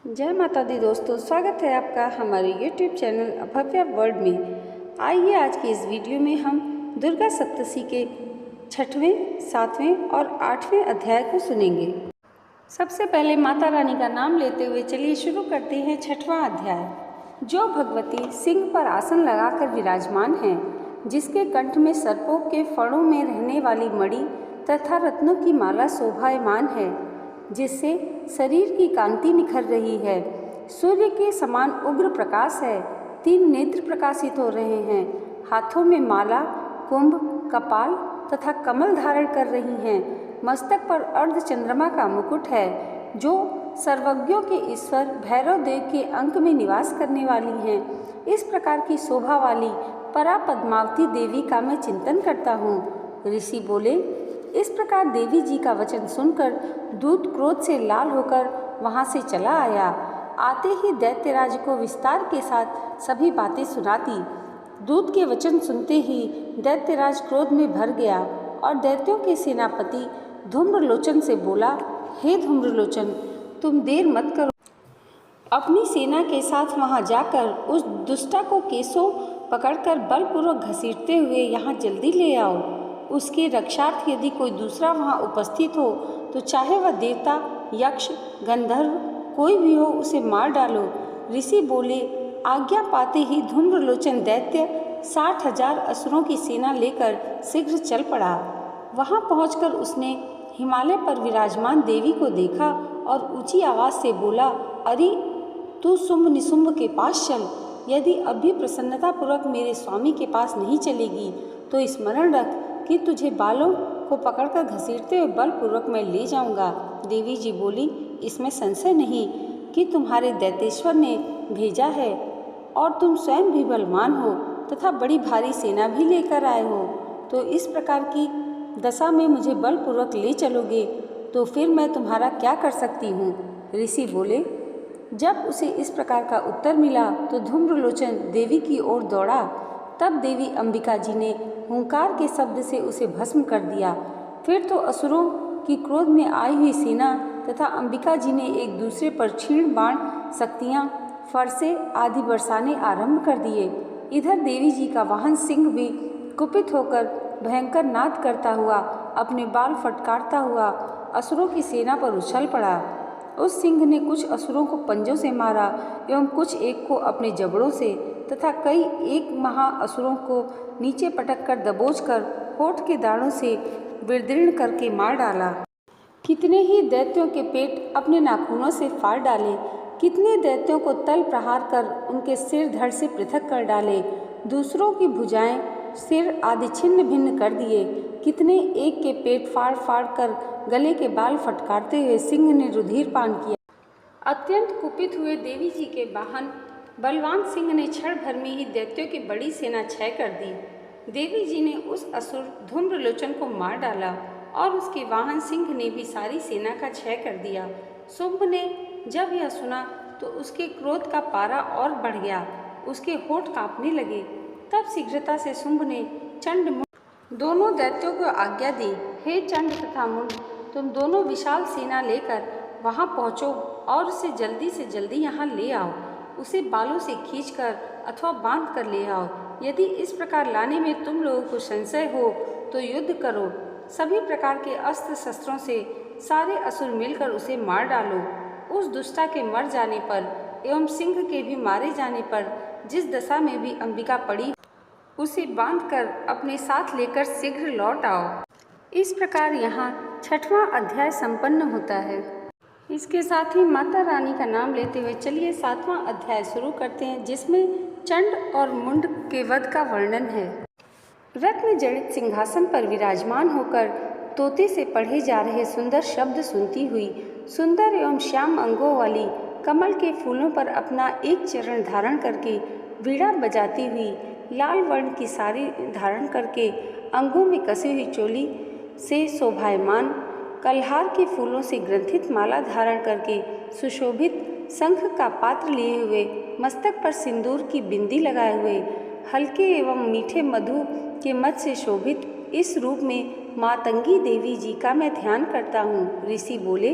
जय माता दी दोस्तों, स्वागत है आपका हमारे YouTube चैनल अभव्या वर्ल्ड में। आइए आज की इस वीडियो में हम दुर्गा सप्तशती के 6वें, 7वें और 8वें अध्याय को सुनेंगे। सबसे पहले माता रानी का नाम लेते हुए चलिए शुरू करते हैं 6वां अध्याय। जो भगवती सिंह पर आसन लगाकर विराजमान हैं, जिसके कंठ में सर्पों के फणों में रहने वाली मणि तथा रत्नों की माला शोभायमान है, जिससे शरीर की कांति निखर रही है। सूर्य के समान उग्र प्रकाश है। 3 नेत्र प्रकाशित हो रहे हैं। हाथों में माला, कुंभ, कपाल तथा कमल धारण कर रही हैं। मस्तक पर अर्ध चंद्रमा का मुकुट है, जो सर्वज्ञों के ईश्वर भैरव देव के अंक में निवास करने वाली हैं। इस प्रकार की शोभा वाली परा पद्मावती देवी का मैं चिंतन करता हूँ। ऋषि बोले। इस प्रकार देवी जी का वचन सुनकर दूत क्रोध से लाल होकर वहां से चला आया। आते ही दैत्यराज को विस्तार के साथ सभी बातें सुनाती। दूत के वचन सुनते ही दैत्यराज क्रोध में भर गया और दैत्यों के सेनापति धूम्रलोचन से बोला, हे धूम्रलोचन, तुम देर मत करो। अपनी सेना के साथ वहां जाकर उस दुष्टा को केसों पकड़कर बलपूर्वक घसीटते हुए यहाँ जल्दी ले आओ। उसके रक्षार्थ यदि कोई दूसरा वहाँ उपस्थित हो तो चाहे वह देवता, यक्ष, गंधर्व कोई भी हो, उसे मार डालो। ऋषि बोले। आज्ञा पाते ही धूम्रलोचन दैत्य 60,000 असुरों की सेना लेकर शीघ्र चल पड़ा। वहाँ पहुंचकर उसने हिमालय पर विराजमान देवी को देखा और ऊंची आवाज़ से बोला, अरे तू शुंभ निशुंभ के पास चल। यदि अभी प्रसन्नतापूर्वक मेरे स्वामी के पास नहीं चलेगी तो स्मरण रख कि तुझे बालों को पकड़कर घसीटते हुए बलपूर्वक मैं ले जाऊंगा। देवी जी बोली, इसमें संशय नहीं कि तुम्हारे दैतेश्वर ने भेजा है और तुम स्वयं भी बलवान हो तथा बड़ी भारी सेना भी लेकर आए हो, तो इस प्रकार की दशा में मुझे बलपूर्वक ले चलोगे तो फिर मैं तुम्हारा क्या कर सकती हूँ। ऋषि बोले। जब उसे इस प्रकार का उत्तर मिला तो धूम्रलोचन देवी की ओर दौड़ा। तब देवी अंबिका जी ने हुंकार के शब्द से उसे भस्म कर दिया। फिर तो असुरों की क्रोध में आई हुई सेना तथा अंबिका जी ने एक दूसरे पर क्षीण बाण, शक्तियाँ, फरसे आदि बरसाने आरंभ कर दिए। इधर देवी जी का वाहन सिंह भी कुपित होकर भयंकर नाद करता हुआ, अपने बाल फटकारता हुआ असुरों की सेना पर उछल पड़ा। उस सिंह ने कुछ असुरों को पंजों से मारा एवं कुछ एक को अपने जबड़ों से तथा कई एक महाअसुरों को नीचे पटक कर दबोच कर होठ के दाढ़ों से विदीर्ण करके मार डाला। कितने ही दैत्यों के पेट अपने नाखूनों से फाड़ डाले। कितने दैत्यों को तल प्रहार कर उनके सिर धड़ से पृथक कर डाले। दूसरों की भुजाएं, सिर आदि छिन्न भिन्न कर दिए। कितने एक के पेट फाड़ फाड़ कर गले के बाल फटकारते हुए सिंह ने रुधिर पान किया। अत्यंत कुपित हुए देवी जी के वाहन बलवान सिंह ने क्षण भर में ही दैत्यों की बड़ी सेना क्षय कर दी। देवी जी ने उस असुर धूम्रलोचन को मार डाला और उसके वाहन सिंह ने भी सारी सेना का क्षय कर दिया। शुंभ ने जब यह सुना तो उसके क्रोध का पारा और बढ़ गया। उसके होठ कांपने लगे। तब शीघ्रता से शुंभ ने चंड मुंड दोनों दैत्यों को आज्ञा दी, हे चंड तथा मुंड, तुम दोनों विशाल सेना लेकर वहां पहुंचो और उसे जल्दी से जल्दी यहाँ ले आओ। उसे बालों से खींचकर अथवा बांध कर ले आओ। यदि इस प्रकार लाने में तुम लोगों को संशय हो तो युद्ध करो। सभी प्रकार के अस्त्र शस्त्रों से सारे असुर मिलकर उसे मार डालो। उस दुष्टा के मर जाने पर एवं सिंह के भी मारे जाने पर जिस दशा में भी अंबिका पड़ी, उसे बांधकर अपने साथ लेकर शीघ्र लौट आओ। इस प्रकार यहाँ 6वां अध्याय संपन्न होता है। इसके साथ ही माता रानी का नाम लेते हुए चलिए 7वां अध्याय शुरू करते हैं, जिसमें चंड और मुंड के वध का वर्णन है। रत्न जड़ित सिंहासन पर विराजमान होकर तोते से पढ़े जा रहे सुंदर शब्द सुनती हुई, सुंदर एवं श्याम अंगों वाली कमल के फूलों पर अपना एक चरण धारण करके वीणा बजाती हुई, लाल वर्ण की साड़ी धारण करके अंगों में कसी हुई चोली से शोभायमान, कलहार के फूलों से ग्रंथित माला धारण करके सुशोभित, शंख का पात्र लिए हुए, मस्तक पर सिंदूर की बिंदी लगाए हुए, हल्के एवं मीठे मधु के मध से शोभित इस रूप में मातंगी देवी जी का मैं ध्यान करता हूँ। ऋषि बोले।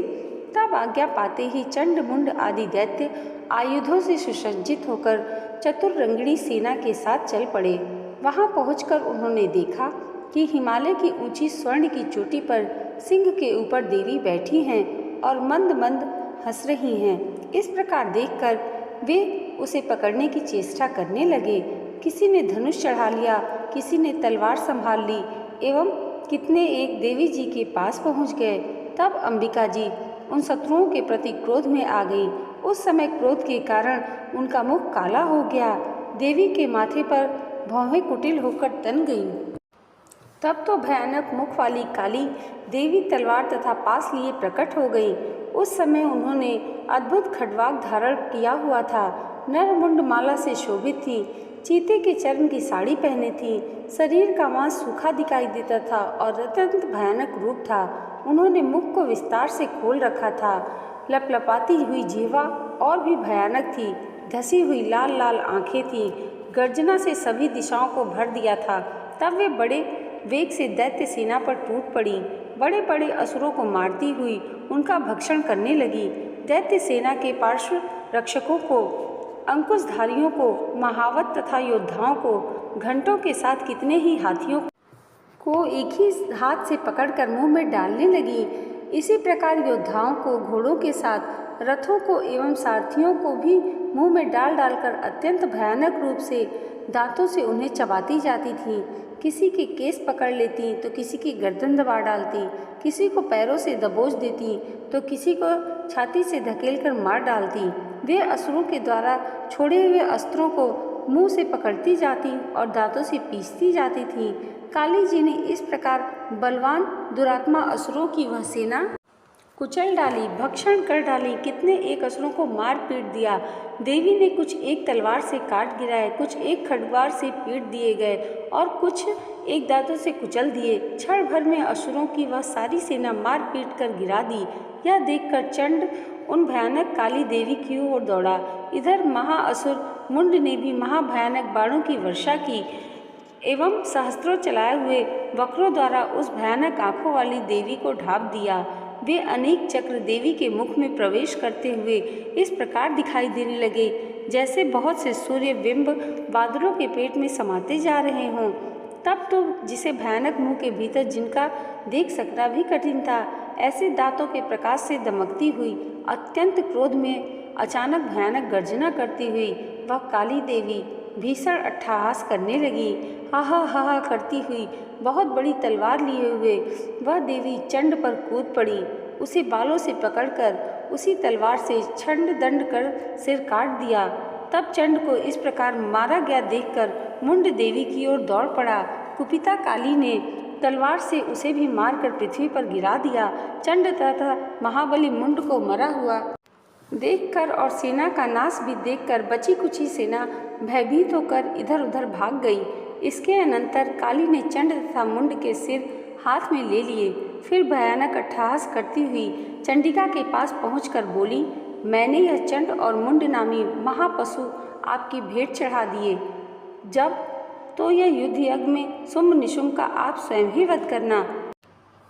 तब आज्ञा पाते ही चंड मुंड आदि दैत्य आयुधों से सुसज्जित होकर चतुरंगिणी सेना के साथ चल पड़े। वहां पहुंचकर उन्होंने देखा कि हिमालय की ऊंची स्वर्ण की चोटी पर सिंह के ऊपर देवी बैठी हैं और मंद मंद हंस रही हैं। इस प्रकार देखकर वे उसे पकड़ने की चेष्टा करने लगे। किसी ने धनुष चढ़ा लिया, किसी ने तलवार संभाल ली एवं कितने एक देवी जी के पास पहुंच गए। तब अंबिका जी उन शत्रुओं के प्रति क्रोध में आ गई। उस समय क्रोध के कारण उनका मुख काला हो गया। देवी के माथे पर भौहें कुटिल होकर तन गईं। तब तो भयानक मुख वाली काली देवी तलवार तथा पास लिए प्रकट हो गई। उस समय उन्होंने अद्भुत खड्वाग धारण किया हुआ था, नरमुंड माला से शोभित थी, चीते के चर्म की साड़ी पहने थी, शरीर का मांस सूखा दिखाई देता था और अत्यंत भयानक रूप था। उन्होंने मुख को विस्तार से खोल रखा था। लपलपाती हुई जिह्वा और भी भयानक थी, धसी हुई लाल लाल आंखें थीं, गर्जना से सभी दिशाओं को भर दिया था। तब वे बड़े वेग से दैत्य सेना पर टूट पड़ी, बड़े बड़े असुरों को मारती हुई उनका भक्षण करने लगी। दैत्य सेना के पार्श्व रक्षकों को, अंकुशधारियों को, महावत तथा योद्धाओं को, घंटों के साथ कितने ही हाथियों को एक ही हाथ से पकड़कर मुंह में डालने लगी। इसी प्रकार योद्धाओं को घोड़ों के साथ रथों को एवं सारथियों को भी मुंह में डाल डालकर अत्यंत भयानक रूप से दांतों से उन्हें चबाती जाती थी। किसी के केस पकड़ लेती तो किसी की गर्दन दबा डालती, किसी को पैरों से दबोच देती तो किसी को छाती से धकेलकर मार डालती। वे असुरों के द्वारा छोड़े हुए अस्त्रों को मुंह से पकड़ती जाती और दांतों से पीसती जाती थी। काली जी ने इस प्रकार बलवान दुरात्मा असुरों की वह सेना कुचल डाली, भक्षण कर डाली, कितने एक असुरों को मार पीट दिया। देवी ने कुछ एक तलवार से काट गिराए, कुछ एक खड्गार से पीट दिए गए और कुछ एक दांतों से कुचल दिए। क्षण भर में असुरों की वह सारी सेना मार पीट कर गिरा दी। यह देखकर चंड उन भयानक काली देवी की ओर दौड़ा। इधर महाअसुर मुंड ने भी महाभयानक बाणों की वर्षा की एवं सहस्त्रों चलाए हुए वक्रों द्वारा उस भयानक आंखों वाली देवी को ढांप दिया। वे अनेक चक्र देवी के मुख में प्रवेश करते हुए इस प्रकार दिखाई देने लगे जैसे बहुत से सूर्य बिंब बादलों के पेट में समाते जा रहे हों। तब तो जिसे भयानक मुंह के भीतर जिनका देख सकना भी कठिन था, ऐसे दांतों के प्रकाश से दमकती हुई अत्यंत क्रोध में अचानक भयानक गर्जना करती हुई वह काली देवी भीषण अट्टहास करने लगी। हा करती हुई बहुत बड़ी तलवार लिए हुए वह देवी चंड पर कूद पड़ी। उसे बालों से पकड़कर उसी तलवार से छंड दंड कर सिर काट दिया। तब चंड को इस प्रकार मारा गया देखकर मुंड देवी की ओर दौड़ पड़ा। कुपिता काली ने तलवार से उसे भी मारकर पृथ्वी पर गिरा दिया। चंड तथा महाबली मुंड को मरा हुआ देखकर और सेना का नाश भी देखकर बची कुची सेना भयभीत होकर इधर उधर भाग गई। इसके अनंतर काली ने चंड तथा मुंड के सिर हाथ में ले लिए। फिर भयानक अट्टहास करती हुई चंडिका के पास पहुंचकर बोली, मैंने यह चंड और मुंड नामी महापशु आपकी भेंट चढ़ा दिए। जब तो यह युद्ध यज्ञ में शुंभ निशुंभ का आप स्वयं ही वध करना।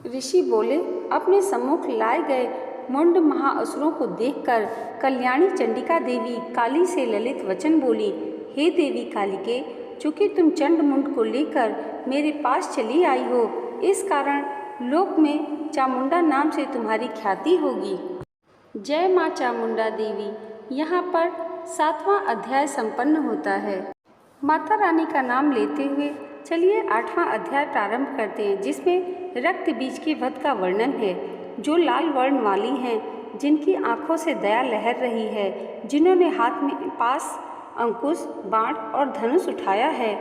ऋषि बोले, अपने सम्मुख लाए गए मुंड महाअसुरों को देखकर कल्याणी चंडिका देवी काली से ललित वचन बोली, हे देवी कालिके, चूँकि तुम चंड मुंड को लेकर मेरे पास चली आई हो, इस कारण लोक में चामुंडा नाम से तुम्हारी ख्याति होगी। जय माँ चामुंडा देवी। यहाँ पर 7वां अध्याय संपन्न होता है। माता रानी का नाम लेते हुए चलिए 8वां अध्याय प्रारंभ करते हैं, जिसमें रक्त बीज के वध का वर्णन है। जो लाल वर्ण वाली हैं, जिनकी आंखों से दया लहर रही है, जिन्होंने हाथ में पास, अंकुश, बाण और धनुष उठाया है,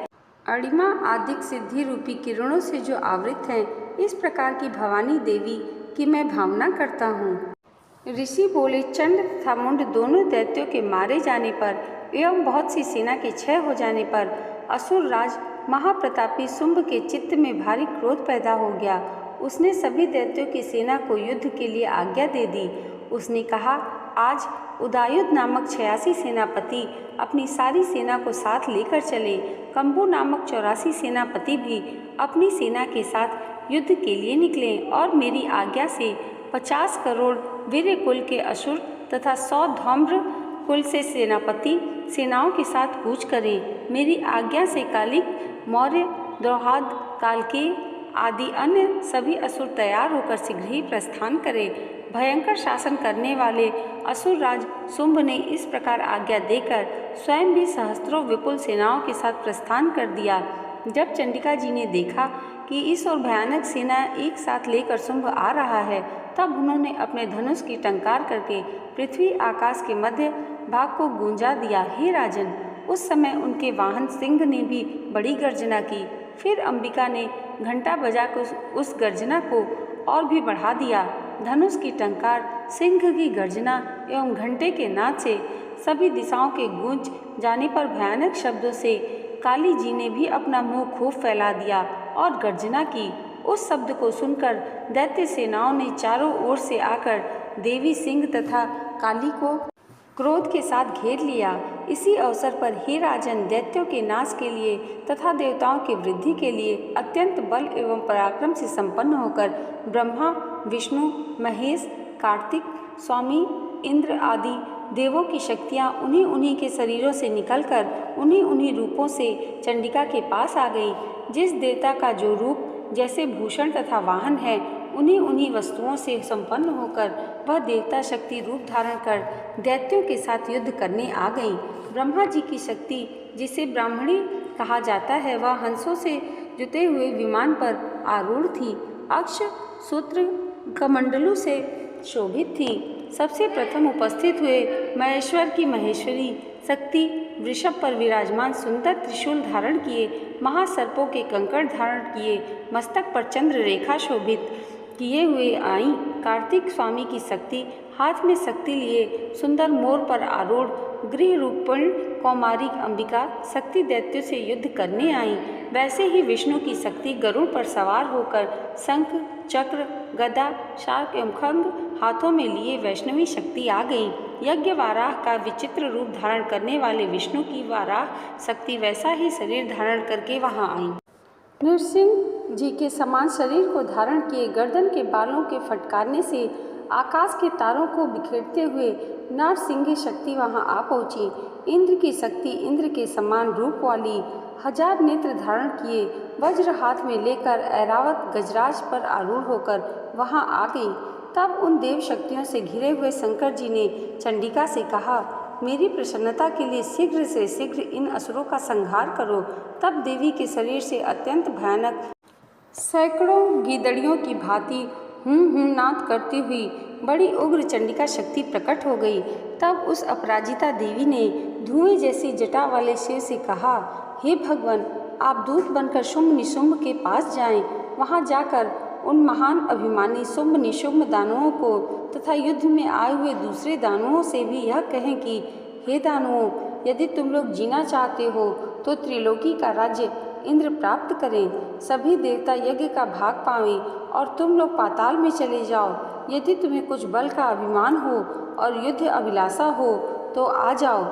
अणिमा आदि सिद्धि रूपी किरणों से जो आवृत हैं, इस प्रकार की भवानी देवी की मैं भावना करता हूँ। ऋषि बोले, चंड तथा मुंड दोनों दैत्यों के मारे जाने पर एवं बहुत सी सेना के क्षय हो जाने पर असुर राज महाप्रतापी शुंभ के चित्त में भारी क्रोध पैदा हो गया। उसने सभी दैत्यों की सेना को युद्ध के लिए आज्ञा दे दी। उसने कहा, आज उदायुध नामक 86 सेनापति अपनी सारी सेना को साथ लेकर चले। कंबू नामक 84 सेनापति भी अपनी सेना के साथ युद्ध के लिए निकलें और मेरी आज्ञा से 50 करोड़ वीर्य कुल के असुर तथा 100 धौम्र कुल से सेनापति सेनाओं के साथ कूच करें। मेरी आज्ञा से कालिक, मौर्य, द्रौहाद, कालकेय आदि अन्य सभी असुर तैयार होकर शीघ्र ही प्रस्थान करें। भयंकर शासन करने वाले असुर राज शुंभ ने इस प्रकार आज्ञा देकर स्वयं भी सहस्त्रों विपुल सेनाओं के साथ प्रस्थान कर दिया। जब चंडिका जी ने देखा कि इस और भयानक सेना एक साथ लेकर शुंभ आ रहा है, तब उन्होंने अपने धनुष की टंकार करके पृथ्वी आकाश के मध्य भाग को गूंजा दिया। हे राजन, उस समय उनके वाहन सिंह ने भी बड़ी गर्जना की। फिर अंबिका ने घंटा बजाकर उस गर्जना को और भी बढ़ा दिया। धनुष की टंकार, सिंह की गर्जना एवं घंटे के नाद से सभी दिशाओं के गूंज जाने पर भयानक शब्दों से काली जी ने भी अपना मुंह खूब फैला दिया और गर्जना की। उस शब्द को सुनकर दैत्य सेनाओं ने चारों ओर से आकर देवी सिंह तथा काली को क्रोध के साथ घेर लिया। इसी अवसर पर हे राजन, दैत्यों के नाश के लिए तथा देवताओं की वृद्धि के लिए अत्यंत बल एवं पराक्रम से संपन्न होकर ब्रह्मा, विष्णु, महेश, कार्तिक, स्वामी, इंद्र आदि देवों की शक्तियाँ उन्हीं उन्हीं के शरीरों से निकलकर उन्हीं उन्हीं रूपों से चंडिका के पास आ गई। जिस देवता का जो रूप जैसे भूषण तथा वाहन है, उन्हीं उन्हीं वस्तुओं से संपन्न होकर वह देवता शक्ति रूप धारण कर दैत्यों के साथ युद्ध करने आ गई। ब्रह्मा जी की शक्ति, जिसे ब्राह्मणी कहा जाता है, वह हंसों से जुते हुए विमान पर आरूढ़ थी। अक्ष, सूत्र, कमंडलू से शोभित थी। सबसे प्रथम उपस्थित हुए महेश्वर की महेश्वरी शक्ति वृषभ पर विराजमान सुंदर त्रिशूल धारण किए, महासर्पों के कंकड़ धारण किए, मस्तक पर चंद्र रेखा शोभित किए हुए आई। कार्तिक स्वामी की शक्ति हाथ में शक्ति लिए सुंदर मोर पर आरूढ़ गृह रूपण कौमारी अंबिका शक्ति दैत्यों से युद्ध करने आई। वैसे ही विष्णु की शक्ति गरुड़ पर सवार होकर शंख, चक्र, गदा, शार्क एवं खंग हाथों में लिए वैष्णवी शक्ति आ गई। यज्ञ वाराह का विचित्र रूप धारण करने वाले विष्णु की वाराह शक्ति वैसा ही शरीर धारण करके वहां आई। नृसिंह जी के समान शरीर को धारण किए गर्दन के बालों के फटकारने से आकाश के तारों को बिखेरते हुए नरसिंह शक्ति वहां आ पहुंची। इंद्र की शक्ति इंद्र के समान रूप वाली 1000 नेत्र धारण किए वज्र हाथ में लेकर ऐरावत गजराज पर आरूढ़ होकर वहां आ गई। तब उन देव शक्तियों से घिरे हुए शंकर जी ने चंडिका से कहा, मेरी प्रसन्नता के लिए शीघ्र से शीघ्र इन असुरों का संहार करो। तब देवी के शरीर से अत्यंत भयानक सैकड़ों गीदड़ियों की भांति हूँ नाद करती हुई बड़ी उग्र चंडिका शक्ति प्रकट हो गई। तब उस अपराजिता देवी ने धुएं जैसी जटा वाले शिव से कहा, हे भगवान, आप दूत बनकर शुंभ निशुंभ के पास जाएं। वहां जाकर उन महान अभिमानी शुंभ निशुंभ दानवों को तथा युद्ध में आए हुए दूसरे दानवों से भी यह कहें कि हे दानवों, यदि तुम लोग जीना चाहते हो तो त्रिलोकी का राज्य इंद्र प्राप्त करें, सभी देवता यज्ञ का भाग पावें और तुम लोग पाताल में चले जाओ। यदि तुम्हें कुछ बल का अभिमान हो और युद्ध अभिलाषा हो तो आ जाओ,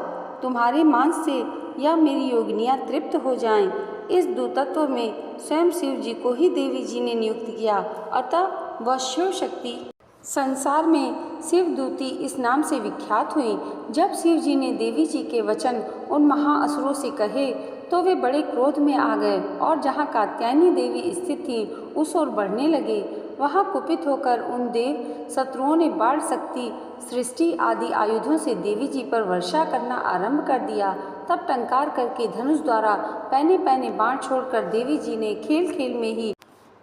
तुम्हारे मांस से यह मेरी योगिनियाँ तृप्त हो जाएं। इस दूतत्व में स्वयं शिव जी को ही देवी जी ने नियुक्त किया, अतः वह शिव शक्ति संसार में शिवदूती इस नाम से विख्यात हुई। जब शिव जी ने देवी जी के वचन उन महाअसुरों से कहे तो वे बड़े क्रोध में आ गए और जहाँ कात्यायनी देवी स्थित थी उस ओर बढ़ने लगे। वहाँ कुपित होकर उन देव शत्रुओं ने बाण शक्ति, सृष्टि आदि आयुधों से देवी जी पर वर्षा करना आरंभ कर दिया। तब टंकार करके धनुष द्वारा पैने पैने बाण छोड़कर देवी जी ने खेल खेल में ही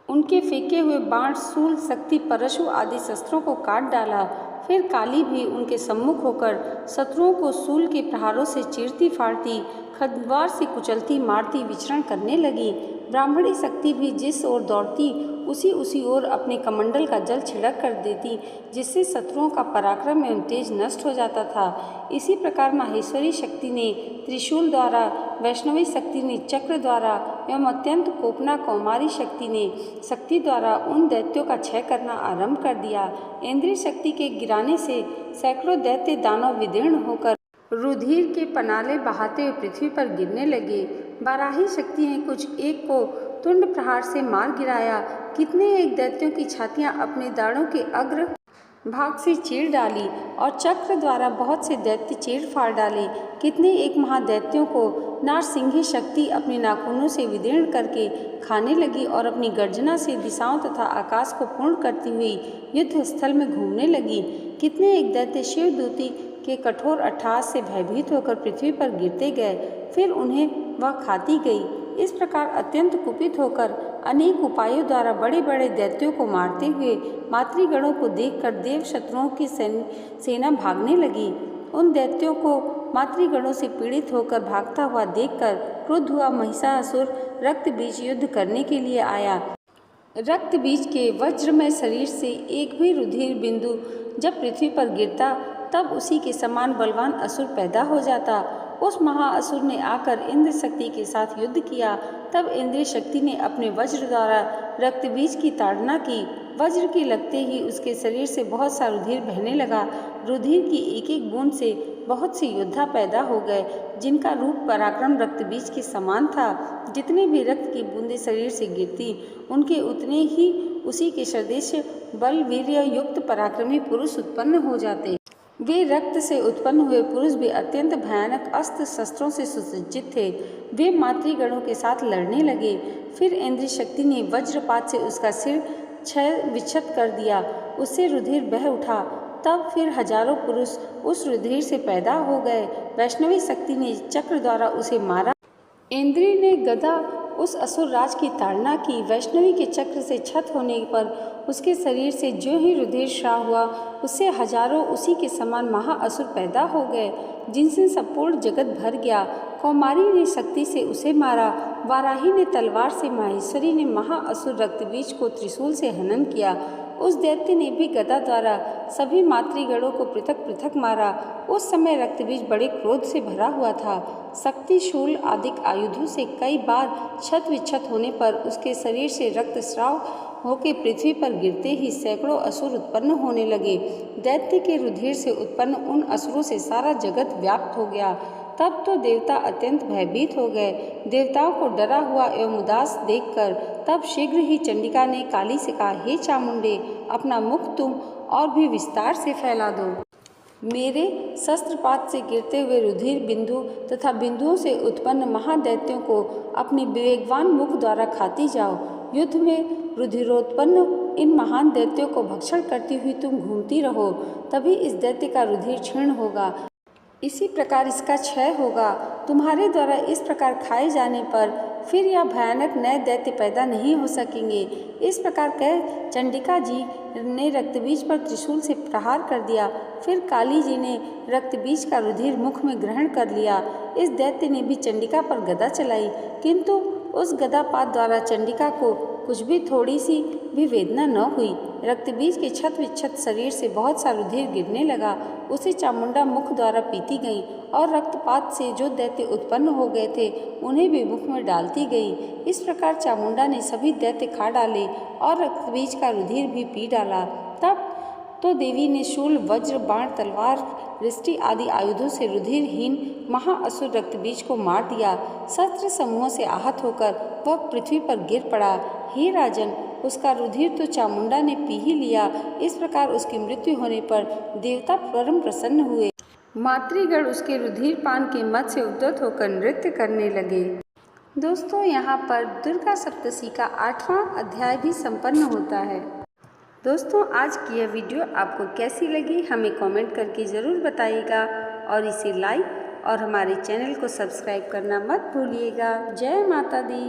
उनके फेंके हुए बाण, शूल, शक्ति, परशु आदि शस्त्रों को काट डाला। फिर काली भी उनके सम्मुख होकर शत्रुओं को शूल के प्रहारों से चीरती फाड़ती, खद्वार से कुचलती मारती विचरण करने लगी। ब्राह्मणी शक्ति भी जिस ओर दौड़ती उसी ओर अपने कमंडल का जल छिड़क कर देती, जिससे शत्रुओं का पराक्रम एवं तेज नष्ट हो जाता था। इसी प्रकार माहेश्वरी शक्ति ने त्रिशूल द्वारा, वैष्णवी शक्ति ने चक्र द्वारा एवं अत्यंत कोपना कौमारी शक्ति ने शक्ति द्वारा उन दैत्यों का क्षय करना आरंभ कर दिया। इंद्रिय शक्ति के गिराने से सैकड़ों दैत्य दानव विदीर्ण होकर रुधिर के पनाले बहाते हुए पृथ्वी पर गिरने लगे। बाराही शक्ति ने कुछ एक को तुंड प्रहार से मार गिराया। कितने एक दैत्यों की छातियां अपने दाढ़ों के अग्र भाग से चीर डाली और चक्र द्वारा बहुत से दैत्य चीर फाड़ डाले। कितने एक महादैत्यों को नारसिंही शक्ति अपने नाखूनों से विदीर्ण करके खाने लगी और अपनी गर्जना से दिशाओं तथा आकाश को पूर्ण करती हुई युद्ध स्थल में घूमने लगी। कितने एक दैत्य शिवदूती के कठोर अट्टहास से भयभीत होकर पृथ्वी पर गिरते गए, फिर उन्हें वह खाती गई। इस प्रकार अत्यंत कुपित होकर अनेक उपायों द्वारा बड़े बड़े दैत्यों को मारते हुए मातृगणों को देखकर देव शत्रुओं की सेना भागने लगी। उन दैत्यों को मातृगणों से पीड़ित होकर भागता हुआ देखकर क्रुद्ध हुआ महिषासुर रक्तबीज युद्ध करने के लिए आया। रक्तबीज के वज्रमय शरीर से एक भी रुधिर बिंदु जब पृथ्वी पर गिरता तब उसी के समान बलवान असुर पैदा हो जाता। उस महाअसुर ने आकर इंद्र शक्ति के साथ युद्ध किया। तब इंद्र शक्ति ने अपने वज्र द्वारा रक्तबीज की ताड़ना की। वज्र के लगते ही उसके शरीर से बहुत सा रुधिर बहने लगा। रुधिर की एक एक बूंद से बहुत से योद्धा पैदा हो गए, जिनका रूप पराक्रम रक्तबीज के समान था। जितने भी रक्त की बूंदें शरीर से गिरती, उनके उतने ही उसी के सदृश बल वीर्य युक्त पराक्रमी पुरुष उत्पन्न हो जाते। वे रक्त से उत्पन्न हुए पुरुष भी अत्यंत भयानक अस्त्र शस्त्रों से सुसज्जित थे। वे मातृगणों के साथ लड़ने लगे। फिर इंद्र शक्ति ने वज्रपात से उसका सिर क्षय विक्षत कर दिया, उससे रुधिर बह उठा। तब फिर हजारों पुरुष उस रुधिर से पैदा हो गए। वैष्णवी शक्ति ने चक्र द्वारा उसे मारा। इंद्र ने गदा उस असुर राज की ताड़ना की। वैष्णवी के चक्र से क्षत होने पर उसके शरीर से जो ही रुधिर स्राव हुआ, उससे हजारों उसी के समान महाअसुर पैदा हो गए, जिनसे संपूर्ण जगत भर गया। कौमारी ने शक्ति से उसे मारा। वाराही ने तलवार से, माहेश्वरी ने महाअसुर रक्तबीज को त्रिशूल से हनन किया। उस दैत्य ने भी गदा द्वारा सभी मातृगणों को पृथक पृथक मारा। उस समय रक्तबीज बड़े क्रोध से भरा हुआ था। शक्ति शूल आदि आयुधों से कई बार क्षत विक्षत होने पर उसके शरीर से रक्तस्राव होकर पृथ्वी पर गिरते ही सैकड़ों असुर उत्पन्न होने लगे। दैत्य के रुधिर से उत्पन्न उन असुरों से सारा जगत व्याप्त हो गया। तब तो देवता अत्यंत भयभीत हो गए। देवताओं को डरा हुआ एवं उदास देखकर तब शीघ्र ही चंडिका ने काली से कहा, हे चामुंडे, अपना मुख तुम और भी विस्तार से फैला दो। मेरे शस्त्रपात से गिरते हुए रुधिर बिंदु तथा बिंदुओं से उत्पन्न महादैत्यों को अपने विवेकवान मुख द्वारा खाती जाओ। युद्ध में रुधिरोत्पन्न इन महान दैत्यों को भक्षण करती हुई तुम घूमती रहो, तभी इस दैत्य का रुधिर क्षीण होगा, इसी प्रकार इसका क्षय होगा। तुम्हारे द्वारा इस प्रकार खाए जाने पर फिर यह भयानक नए दैत्य पैदा नहीं हो सकेंगे। इस प्रकार कह चंडिका जी ने रक्तबीज पर त्रिशूल से प्रहार कर दिया। फिर काली जी ने रक्तबीज का रुधिर मुख में ग्रहण कर लिया। इस दैत्य ने भी चंडिका पर गदा चलाई, किंतु उस गदापात द्वारा चंडिका को कुछ भी थोड़ी सी भी वेदना न हुई। रक्तबीज के क्षत विक्षत शरीर से बहुत सा रुधिर गिरने लगा। उसे चामुंडा मुख द्वारा पीती गई और रक्तपात से जो दैत्य उत्पन्न हो गए थे उन्हें भी मुख में डालती गई। इस प्रकार चामुंडा ने सभी दैत्य खा डाले और रक्तबीज का रुधिर भी पी डाला। तब तो देवी ने शूल, वज्र, बाण, तलवार, रिष्टि आदि आयुधों से रुधिरहीन महाअसुर रक्तबीज को मार दिया। शस्त्र समूहों से आहत होकर वह पृथ्वी पर गिर पड़ा। हे राजन, उसका रुधिर तो चामुंडा ने पी ही लिया। इस प्रकार उसकी मृत्यु होने पर देवता परम प्रसन्न हुए। मातृगण उसके रुधिर पान के मद से उद्यत होकर नृत्य करने लगे। दोस्तों, यहाँ पर दुर्गा सप्तशती का 8वां अध्याय भी संपन्न होता है। दोस्तों, आज की यह वीडियो आपको कैसी लगी हमें कमेंट करके ज़रूर बताइएगा और इसे लाइक और हमारे चैनल को सब्सक्राइब करना मत भूलिएगा। जय माता दी।